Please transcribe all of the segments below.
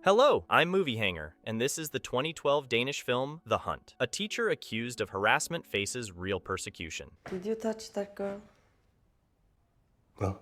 Hello, I'm Movie Hanger, and this is the 2012 Danish film The Hunt. A teacher accused of harassment faces real persecution. Did you touch that girl? No.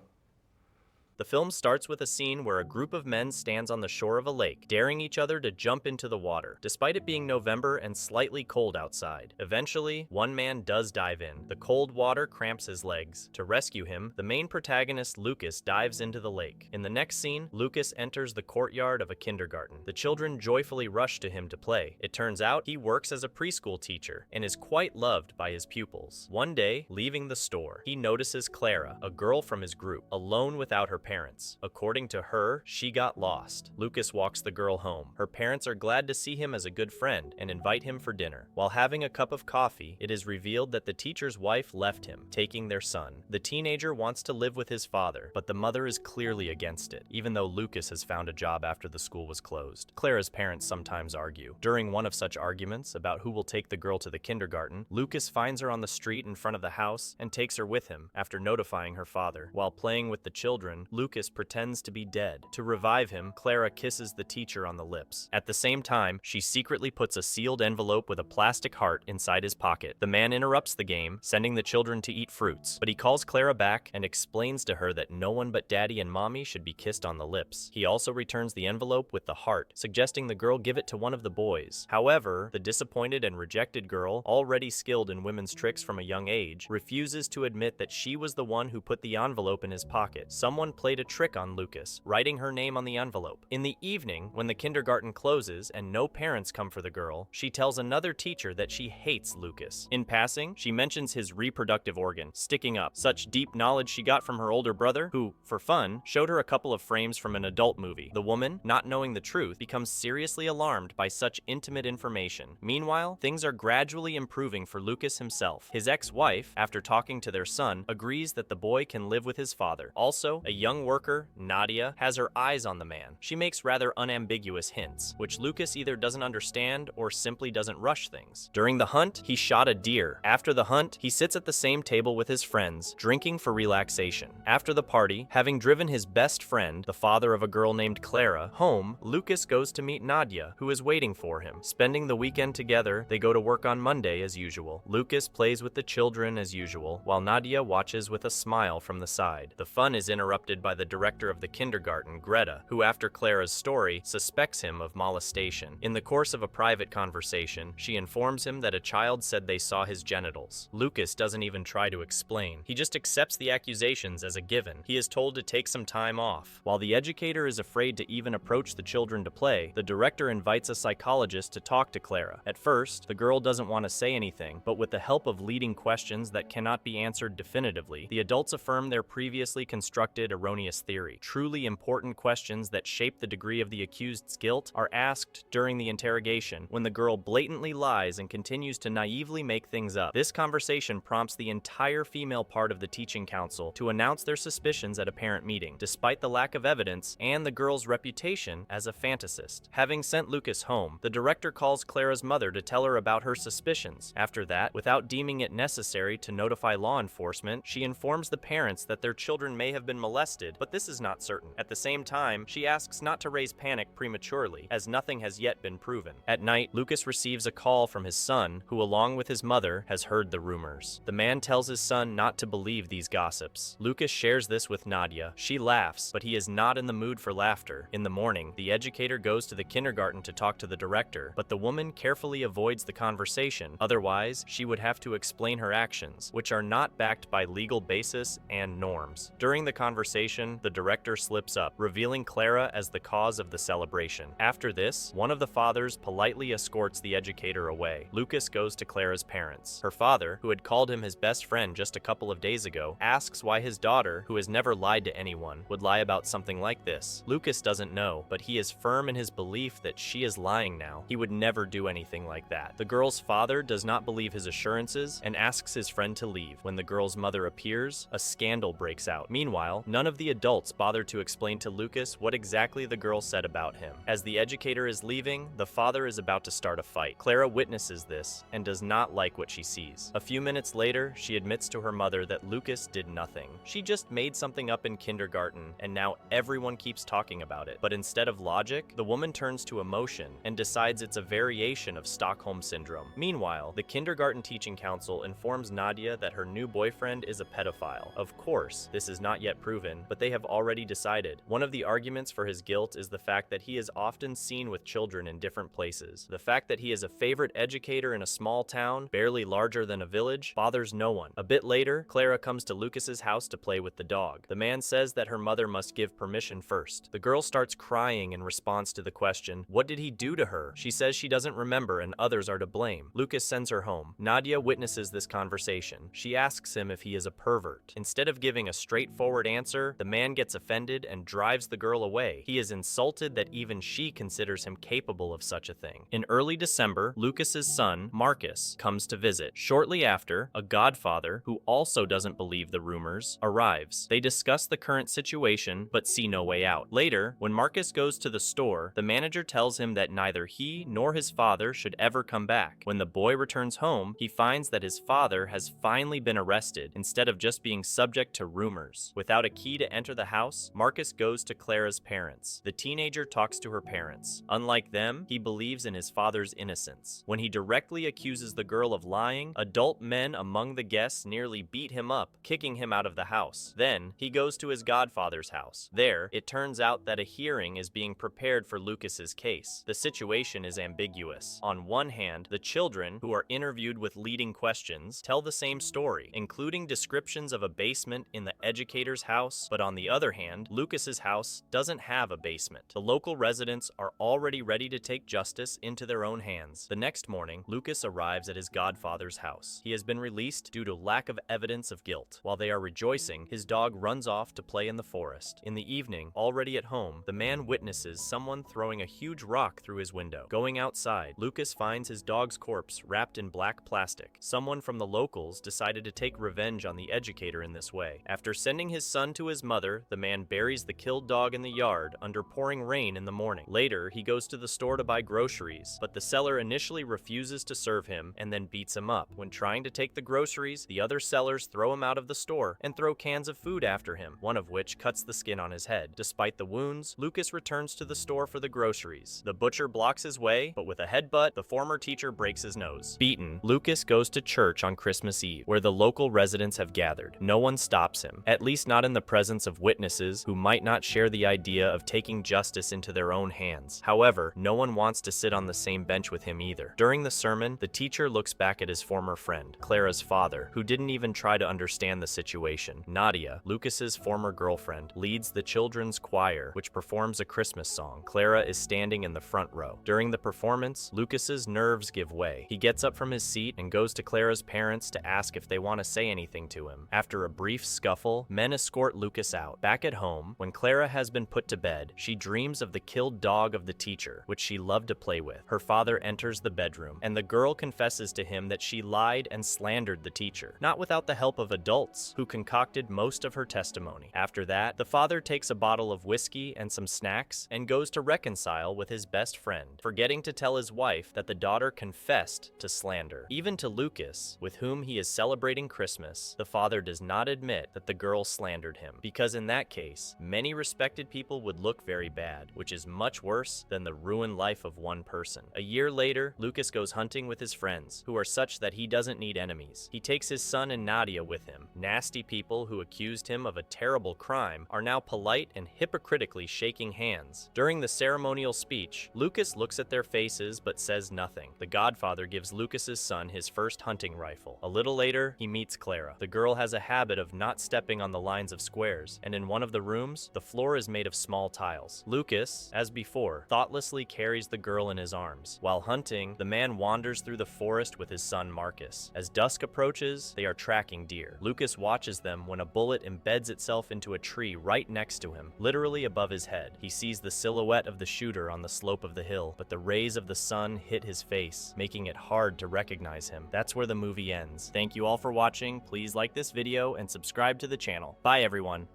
The film starts with a scene where a group of men stands on the shore of a lake, daring each other to jump into the water, despite it being November and slightly cold outside. Eventually, one man does dive in. The cold water cramps his legs. To rescue him, the main protagonist, Lucas, dives into the lake. In the next scene, Lucas enters the courtyard of a kindergarten. The children joyfully rush to him to play. It turns out he works as a preschool teacher and is quite loved by his pupils. One day, leaving the store, he notices Clara, a girl from his group, alone without her parents. According to her, she got lost. Lucas walks the girl home. Her parents are glad to see him as a good friend and invite him for dinner. While having a cup of coffee, it is revealed that the teacher's wife left him, taking their son. The teenager wants to live with his father, but the mother is clearly against it, even though Lucas has found a job after the school was closed. Clara's parents sometimes argue. During one of such arguments about who will take the girl to the kindergarten, Lucas finds her on the street in front of the house and takes her with him after notifying her father. While playing with the children, Lucas pretends to be dead. To revive him, Clara kisses the teacher on the lips. At the same time, she secretly puts a sealed envelope with a plastic heart inside his pocket. The man interrupts the game, sending the children to eat fruits, but he calls Clara back and explains to her that no one but Daddy and Mommy should be kissed on the lips. He also returns the envelope with the heart, suggesting the girl give it to one of the boys. However, the disappointed and rejected girl, already skilled in women's tricks from a young age, refuses to admit that she was the one who put the envelope in his pocket. Someone played a trick on Lucas, writing her name on the envelope. In the evening, when the kindergarten closes and no parents come for the girl, she tells another teacher that she hates Lucas. In passing, she mentions his reproductive organ sticking up, such deep knowledge she got from her older brother, who, for fun, showed her a couple of frames from an adult movie. The woman, not knowing the truth, becomes seriously alarmed by such intimate information. Meanwhile, things are gradually improving for Lucas himself. His ex-wife, after talking to their son, agrees that the boy can live with his father. Also, a young worker, Nadia, has her eyes on the man. She makes rather unambiguous hints, which Lucas either doesn't understand or simply doesn't rush things. During the hunt, he shot a deer. After the hunt, he sits at the same table with his friends, drinking for relaxation. After the party, having driven his best friend, the father of a girl named Clara, home, Lucas goes to meet Nadia, who is waiting for him. Spending the weekend together, they go to work on Monday as usual. Lucas plays with the children as usual, while Nadia watches with a smile from the side. The fun is interrupted by the director of the kindergarten, Greta, who after Clara's story, suspects him of molestation. In the course of a private conversation, she informs him that a child said they saw his genitals. Lucas doesn't even try to explain. He just accepts the accusations as a given. He is told to take some time off. While the educator is afraid to even approach the children to play, the director invites a psychologist to talk to Clara. At first, the girl doesn't want to say anything, but with the help of leading questions that cannot be answered definitively, the adults affirm their previously constructed erroneous theory. Truly important questions that shape the degree of the accused's guilt are asked during the interrogation, when the girl blatantly lies and continues to naively make things up. This conversation prompts the entire female part of the teaching council to announce their suspicions at a parent meeting, despite the lack of evidence and the girl's reputation as a fantasist. Having sent Lucas home, the director calls Clara's mother to tell her about her suspicions. After that, without deeming it necessary to notify law enforcement, she informs the parents that their children may have been molested, but this is not certain. At the same time, she asks not to raise panic prematurely, as nothing has yet been proven. At night, Lucas receives a call from his son, who along with his mother, has heard the rumors. The man tells his son not to believe these gossips. Lucas shares this with Nadia. She laughs, but he is not in the mood for laughter. In the morning, the educator goes to the kindergarten to talk to the director, but the woman carefully avoids the conversation. Otherwise, she would have to explain her actions, which are not backed by legal basis and norms. During the conversation, the director slips up, revealing Clara as the cause of the celebration. After this, one of the fathers politely escorts the educator away. Lucas goes to Clara's parents. Her father, who had called him his best friend just a couple of days ago, asks why his daughter, who has never lied to anyone, would lie about something like this. Lucas doesn't know, but he is firm in his belief that she is lying now. He would never do anything like that. The girl's father does not believe his assurances and asks his friend to leave. When the girl's mother appears, a scandal breaks out. Meanwhile, none of of the adults bother to explain to Lucas what exactly the girl said about him. As the educator is leaving, the father is about to start a fight. Clara witnesses this and does not like what she sees. A few minutes later, she admits to her mother that Lucas did nothing. She just made something up in kindergarten, and now everyone keeps talking about it. But instead of logic, the woman turns to emotion and decides it's a variation of Stockholm Syndrome. Meanwhile, the kindergarten teaching council informs Nadia that her new boyfriend is a pedophile. Of course, this is not yet proven, but they have already decided. One of the arguments for his guilt is the fact that he is often seen with children in different places. The fact that he is a favorite educator in a small town, barely larger than a village, bothers no one. A bit later, Clara comes to Lucas's house to play with the dog. The man says that her mother must give permission first. The girl starts crying in response to the question, what did he do to her? She says she doesn't remember and others are to blame. Lucas sends her home. Nadia witnesses this conversation. She asks him if he is a pervert. Instead of giving a straightforward answer, the man gets offended and drives the girl away. He is insulted that even she considers him capable of such a thing. In early December, Lucas's son, Marcus, comes to visit. Shortly after, a godfather, who also doesn't believe the rumors, arrives. They discuss the current situation, but see no way out. Later, when Marcus goes to the store, the manager tells him that neither he nor his father should ever come back. When the boy returns home, he finds that his father has finally been arrested, instead of just being subject to rumors. Without a key to enter the house, Marcus goes to Clara's parents. The teenager talks to her parents. Unlike them, he believes in his father's innocence. When he directly accuses the girl of lying, adult men among the guests nearly beat him up, kicking him out of the house. Then, he goes to his godfather's house. There, it turns out that a hearing is being prepared for Lucas's case. The situation is ambiguous. On one hand, the children, who are interviewed with leading questions, tell the same story, including descriptions of a basement in the educator's house, but on the other hand, Lucas's house doesn't have a basement. The local residents are already ready to take justice into their own hands. The next morning, Lucas arrives at his godfather's house. He has been released due to lack of evidence of guilt. While they are rejoicing, his dog runs off to play in the forest. In the evening, already at home, the man witnesses someone throwing a huge rock through his window. Going outside, Lucas finds his dog's corpse wrapped in black plastic. Someone from the locals decided to take revenge on the educator in this way. After sending his son to his mother, the man buries the killed dog in the yard under pouring rain in the morning. Later, he goes to the store to buy groceries, but the seller initially refuses to serve him and then beats him up. When trying to take the groceries, the other sellers throw him out of the store and throw cans of food after him, one of which cuts the skin on his head. Despite the wounds, Lucas returns to the store for the groceries. The butcher blocks his way, but with a headbutt, the former teacher breaks his nose. Beaten, Lucas goes to church on Christmas Eve, where the local residents have gathered. No one stops him, at least not in the presence of witnesses who might not share the idea of taking justice into their own hands. However, no one wants to sit on the same bench with him either. During the sermon, the teacher looks back at his former friend, Clara's father, who didn't even try to understand the situation. Nadia, Lucas's former girlfriend, leads the children's choir, which performs a Christmas song. Clara is standing in the front row. During the performance, Lucas's nerves give way. He gets up from his seat and goes to Clara's parents to ask if they want to say anything to him. After a brief scuffle, men escort Lucas out. Back at home, when Clara has been put to bed, she dreams of the killed dog of the teacher, which she loved to play with. Her father enters the bedroom, and the girl confesses to him that she lied and slandered the teacher, not without the help of adults, who concocted most of her testimony. After that, the father takes a bottle of whiskey and some snacks and goes to reconcile with his best friend, forgetting to tell his wife that the daughter confessed to slander. Even to Lucas, with whom he is celebrating Christmas, the father does not admit that the girl slandered him, because in that case, many respected people would look very bad, which is much worse than the ruined life of one person. A year later, Lucas goes hunting with his friends, who are such that he doesn't need enemies. He takes his son and Nadia with him. Nasty people who accused him of a terrible crime are now polite and hypocritically shaking hands. During the ceremonial speech, Lucas looks at their faces but says nothing. The godfather gives Lucas's son his first hunting rifle. A little later, he meets Clara. The girl has a habit of not stepping on the lines of squares, and in one of the rooms, the floor is made of small tiles. Lucas, as before, thoughtlessly carries the girl in his arms. While hunting, the man wanders through the forest with his son Marcus. As dusk approaches, they are tracking deer. Lucas watches them when a bullet embeds itself into a tree right next to him, literally above his head. He sees the silhouette of the shooter on the slope of the hill, but the rays of the sun hit his face, making it hard to recognize him. That's where the movie ends. Thank you all for watching. Please like this video and subscribe to the channel. Bye everyone.